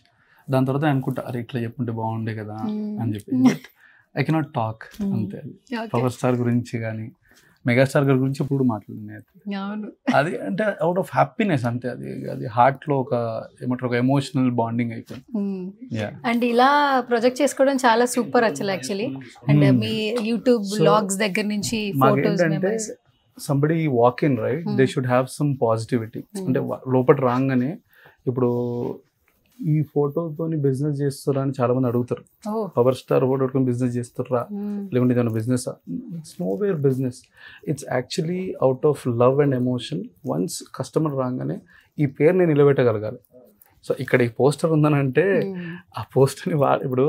దాని తర్వాత అనుకుంటా అరే ఇట్లా చెప్పుంటే బాగుండే కదా అని చెప్పి, బట్ ఐ కెనాట్ టాక్ అంతే. పవర్ స్టార్ గురించి కానీ మెగాస్టార్ గారి గురించి ఇప్పుడు మాట్లాడినాయి. అది అంటే అవుట్ ఆఫ్ హ్యాపీనెస్ అంతే. అది హార్ట్ లో ఒక ఏమంటారు ఒక ఎమోషనల్ బాండింగ్ అయిపోయింది. అండ్ ఇలా ప్రొజెక్ట్ చేసుకోవడం చాలా సూపర్ యాక్చువల్లీ. అండ్ మీ యూట్యూబ్ బ్లాగ్స్ దగ్గర నుంచి photos, memories. Somebody walk in right, they should have some positivity. అంటే లోపల రాగానే ఇప్పుడు ఈ ఫోటోతో బిజినెస్ చేస్తారా అని చాలా మంది అడుగుతారు. పవర్ స్టార్ ఫోటో బిజినెస్ చేస్తారా లేకుంటే ఏదైనా business? It's know where business. It's actually out of love and emotion. Once customer రాగానే ఈ పేరుని నిలబెట్టగలగాలి. సో ఇక్కడ ఈ పోస్టర్ ఉందని అంటే ఆ పోస్టర్ని ఇప్పుడు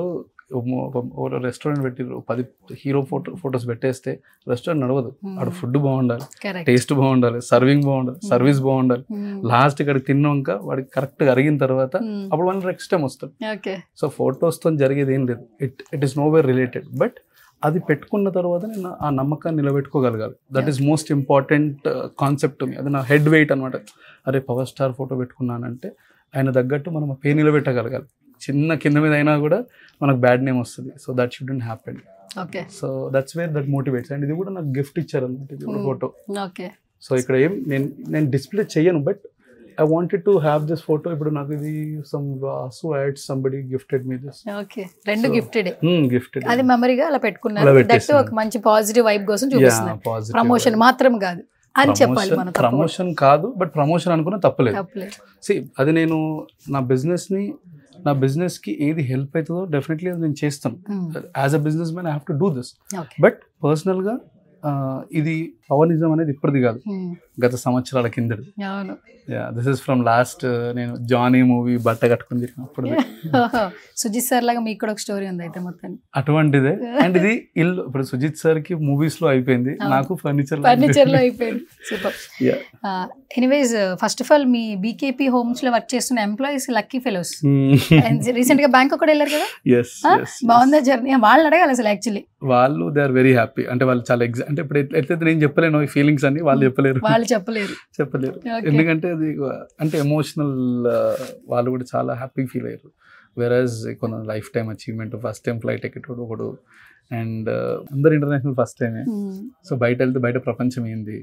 రెస్టారెంట్ పెట్టి 10 హీరో ఫొటోస్ పెట్టేస్తే రెస్టారెంట్ నడవదు. అక్కడ ఫుడ్ బాగుండాలి, టేస్ట్ బాగుండాలి, సర్వింగ్ బాగుండాలి, సర్వీస్ బాగుండాలి. లాస్ట్ ఇక్కడ తిన్నాక వాడికి కరెక్ట్గా అరిగిన తర్వాత అప్పుడు వాళ్ళు నెక్స్ట్ టైం వస్తారు. సో ఫొటోస్తో జరిగేది ఏం లేదు. It is no where related. But అది పెట్టుకున్న తర్వాత నేను ఆ నమ్మకాన్ని నిలబెట్టుకోగలగాలి. That is most important concept. అది నా హెడ్ వెయిట్ అనమాట. అరే పవర్ స్టార్ ఫోటో పెట్టుకున్నానంటే ఆయన తగ్గట్టు మనం ఆ పేరు నిలబెట్టగలగాలి. చిన్న కింద మీద అయినా కూడా మనకు బ్యాడ్ నేమ్ వస్తుంది. So that shouldn't happen. So that's where that motivates. And ఇది కూడా నాకు గిఫ్ట్ ఇచ్చారు అనమాట, ఇది కూడా ఫోటో. సో ఇక్కడ ఏం నేను డిస్ప్లే చెయ్యను, but I wanted to have this photo. ఇప్పుడు నాకు ఇది some Vasu ads somebody gifted me this. Okay, రెండు గిఫ్టెడ్. గిఫ్టెడ్ అది మెమరీగా అలా పెట్టుకున్నారు. దట్ ఒక మంచి పాజిటివ్ వైబ్ కోసం చూపిస్తున్నారు. ప్రమోషన్ మాత్రం కాదు అని చెప్పాలి మనం. ప్రమోషన్ కాదు, బట్ ప్రమోషన్ అనుకున్నా తప్పలేదు. See, అది నేను నా బిజినెస్ కి ఏది హెల్ప్ అవుతుందో డెఫినెట్లీ అది నేను చేస్తాను. As a business man I have to do this. But personal గా ఇది పవనిజం అనేది ఇప్పటిది కాదు, గత సంవత్సరాల కిందది. దిస్ ఇస్ ఫ్రమ్ లాస్ట్ నేను జానీ మూవీ బట్ట కట్టుకుని అప్పుడు. సుజిత్ సార్ లాగా మీకు కూడా ఒక స్టోరీ ఉంది అయితే మొత్తం అటువంటిదే. అండ్ ఇది ఇల్లు ఇప్పుడు సుజిత్ సార్ కి మూవీస్ లో అయిపోయింది, నాకు ఫర్నిచర్ లో అయిపోయింది. Super. Anyways first of all me BKP homes లో వర్క్ చేస్తున్న ఎంప్లాయీస్ లక్కీ ఫెలోస్. రీసెంట్ గా బ్యాంకాక్ కూడా వెళ్ళారు కదా, బాగుందా జర్నీ? వాళ్ళని అడగాలి అసలు. యాక్చువల్లీ వాళ్ళు దే ఆర్ వెరీ హ్యాపీ. అంటే వాళ్ళు చాలా అంటే ఇప్పుడు ఎట్లయితే నేను చెప్పలేను ఈ ఫీలింగ్స్ అన్ని, వాళ్ళు చెప్పలేరు. ఎందుకంటే అది అంటే ఎమోషనల్. వాళ్ళు కూడా చాలా హ్యాపీ ఫీల్ అయ్యారు. వెరాజ్ కొన్ని life time achievement, first time flight ticket ఒకడు, అండ్ అందరు ఇంటర్నేషనల్ ఫస్ట్ టైమే. సో బయట వెళ్తే బయట ప్రపంచం ఏంది,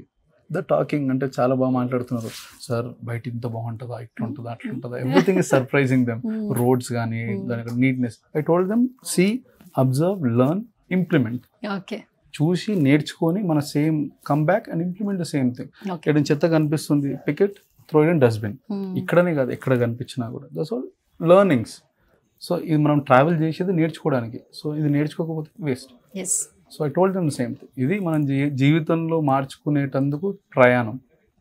ద టాకింగ్ అంటే చాలా బాగా మాట్లాడుతున్నారు. సార్ బయట ఇంత బాగుంటుందా, ఇట్లా ఉంటుందా, అట్లా ఉంటుందా, everything is surprising them. Roads కానీ దాని neatness. I told them see, observe, learn, implement. చూసి నేర్చుకొని మన same come back and implement the same thing. ఇక్కడ చెత్త కనిపిస్తుంది, pick it, throw it in dustbin. ఇక్కడనే కాదు ఎక్కడ కనిపించినా కూడా. That's all learnings. సో ఇది మనం ట్రావెల్ చేసేది నేర్చుకోవడానికి. సో ఇది నేర్చుకోకపోతే waste. So I told them same thing. ఇది మనం జీవితంలో మార్చుకునేటందుకు ప్రయాణం.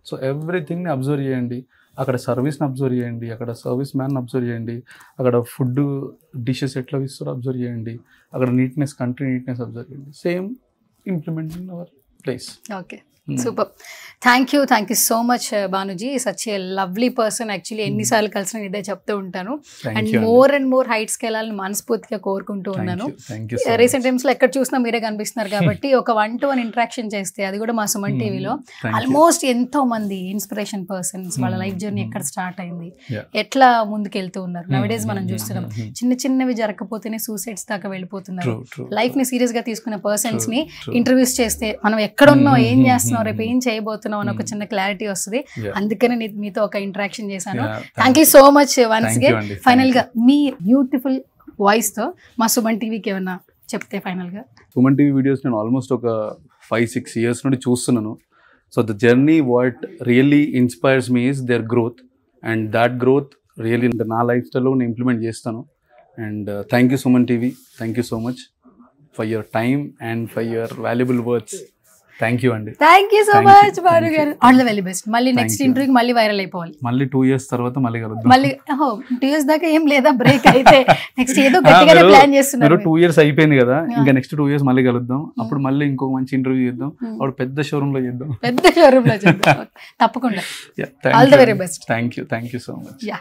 సో ఎవ్రీథింగ్ని అబ్జర్వ్ చేయండి. అక్కడ సర్వీస్ని అబ్జర్వ్ చేయండి, అక్కడ సర్వీస్ మ్యాన్ని అబ్జర్వ్ చేయండి, అక్కడ ఫుడ్ డిషెస్ ఎట్లా ఇస్తారో అబ్జర్వ్ చేయండి, అక్కడ నీట్నెస్, కంట్రీ నీట్నెస్ అబ్జర్వ్ చేయండి. Same implement in our place. Super. Thank you so much Bhanuji. Such a lovely person. Actually ఎన్నిసార్లు కలిసిన ఇదే చెప్తూ ఉంటాను. అండ్ మోర్ హైట్స్కి వెళ్ళాలని మనస్ఫూర్తిగా కోరుకుంటూ ఉన్నాను. రీసెంట్ టైమ్స్ లో ఎక్కడ చూసినా మీరే కనిపిస్తున్నారు కాబట్టి ఒక 1-to-1 ఇంటరాక్షన్ చేస్తే, అది కూడా మా సుమన్ టీవీలో, ఆల్మోస్ట్ ఎంతో మంది ఇన్స్పిరేషన్ పర్సన్స్ వాళ్ళ లైఫ్ జర్నీ ఎక్కడ స్టార్ట్ అయింది, ఎట్లా ముందుకెళ్తూ ఉన్నారు. నవడేస్ మనం చూస్తున్నాం చిన్నవి జరగకపోతేనే సూసైడ్స్ దాకా వెళ్ళిపోతున్నారు. లైఫ్ ని సీరియస్ గా తీసుకున్న పర్సన్స్ ని ఇంటర్వ్యూస్ చేస్తే మనం ఎక్కడున్నాం, ఏం చేస్తున్నాం, రేపు ఏం చేయబోతున్నాం అని ఒక చిన్న క్లారిటీ వస్తుంది. అందుకనే మీతో ఒక ఇంటరాక్షన్ చేశాను. Thank you so much once again. Final గా మీ బ్యూటిఫుల్ వాయిస్ తో మా సుమన్ టీవీకి ఏమన్నా చెప్తే ఫైనల్ గా. సుమన్ టీవీ వీడియోస్ నేను ఆల్మోస్ట్ ఒక 5-6 years నుండి చూస్తున్నాను. So the journey what really inspires me is their growth, and that growth really నా లైఫ్ స్టైల్లో నేను ఇంప్లిమెంట్ చేస్తాను. And thank you Suman TV, thank you so much for your time and for your valuable words. Thank you అండి. Thank you so much Bhanu garu. All the very best. మళ్ళీ నెక్స్ట్ ఇంటర్వ్యూకి మళ్ళీ వైరల్ అయిపోవాలి. మళ్ళీ 2 years తర్వాత మళ్ళీ కలుద్దాం. మళ్ళీ 2 years దాకా ఏం లేదా బ్రేక్ అయితే నెక్స్ట్ ఏదో గట్టిగానే ప్లాన్ చేస్తున్నారు. 2 years అయిపోయింది కదా, ఇంకా నెక్స్ట్ 2 years మళ్ళీ కలుద్దాం. అప్పుడు మళ్ళీ ఇంకో మంచి ఇంటర్వ్యూ చేద్దాం. అప్పుడు పెద్ద షోరూమ్ లో చేద్దాం. తప్పకుండా. All the very best. Thank you so much. Yeah.